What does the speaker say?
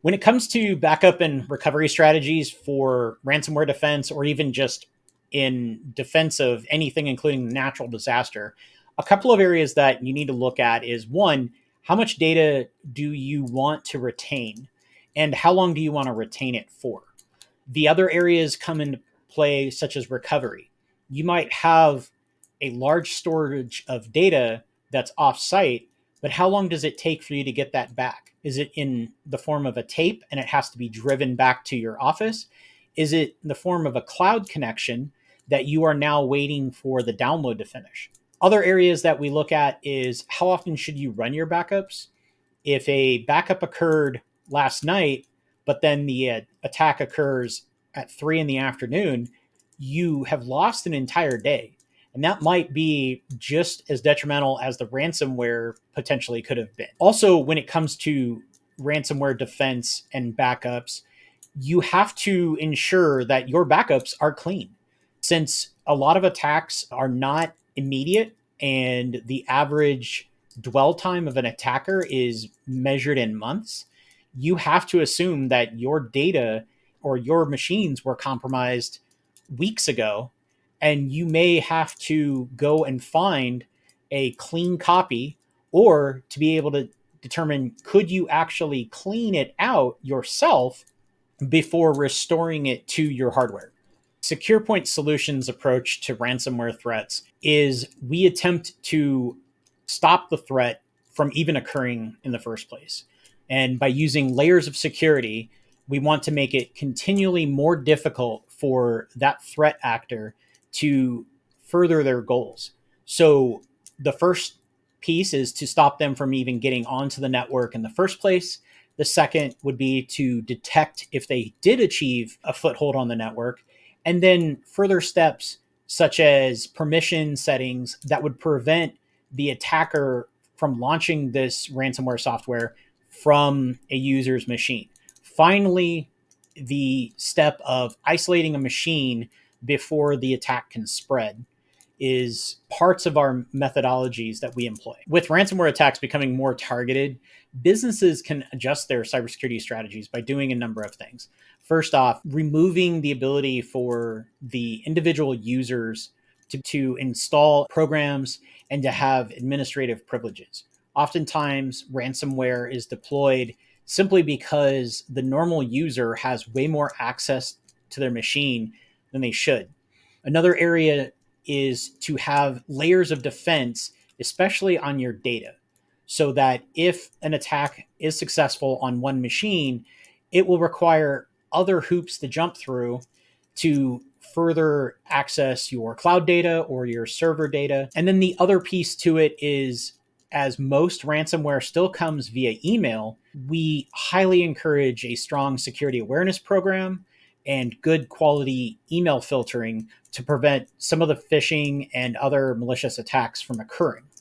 When it comes to backup and recovery strategies for ransomware defense, or even just in defense of anything, including natural disaster, a couple of areas that you need to look at is one, how much data do you want to retain? And how long do you want to retain it for? The other areas come into play, such as recovery. You might have a large storage of data that's offsite, but how long does it take for you to get that back? Is it in the form of a tape and it has to be driven back to your office? Is it in the form of a cloud connection that you are now waiting for the download to finish? Other areas that we look at is how often should you run your backups? If a backup occurred last night, but then the attack occurs at 3 in the afternoon, you have lost an entire day. And that might be just as detrimental as the ransomware potentially could have been. Also, when it comes to ransomware defense and backups, you have to ensure that your backups are clean. Since a lot of attacks are not immediate and the average dwell time of an attacker is measured in months, you have to assume that your data or your machines were compromised weeks ago, and you may have to go and find a clean copy, or to be able to determine, could you actually clean it out yourself before restoring it to your hardware. SecurePoint Solutions' approach to ransomware threats is we attempt to stop the threat from even occurring in the first place. And by using layers of security, we want to make it continually more difficult for that threat actor to further their goals. So the first piece is to stop them from even getting onto the network in the first place. The second would be to detect if they did achieve a foothold on the network, and then further steps such as permission settings that would prevent the attacker from launching this ransomware software from a user's machine. Finally, the step of isolating a machine before the attack can spread is parts of our methodologies that we employ. With ransomware attacks becoming more targeted, businesses can adjust their cybersecurity strategies by doing a number of things. First off, removing the ability for the individual users to install programs and to have administrative privileges. Oftentimes, ransomware is deployed simply because the normal user has way more access to their machine than they should. Another area is to have layers of defense, especially on your data, so that if an attack is successful on one machine, it will require other hoops to jump through to further access your cloud data or your server data. And then the other piece to it is, as most ransomware still comes via email, we highly encourage a strong security awareness program and good quality email filtering to prevent some of the phishing and other malicious attacks from occurring.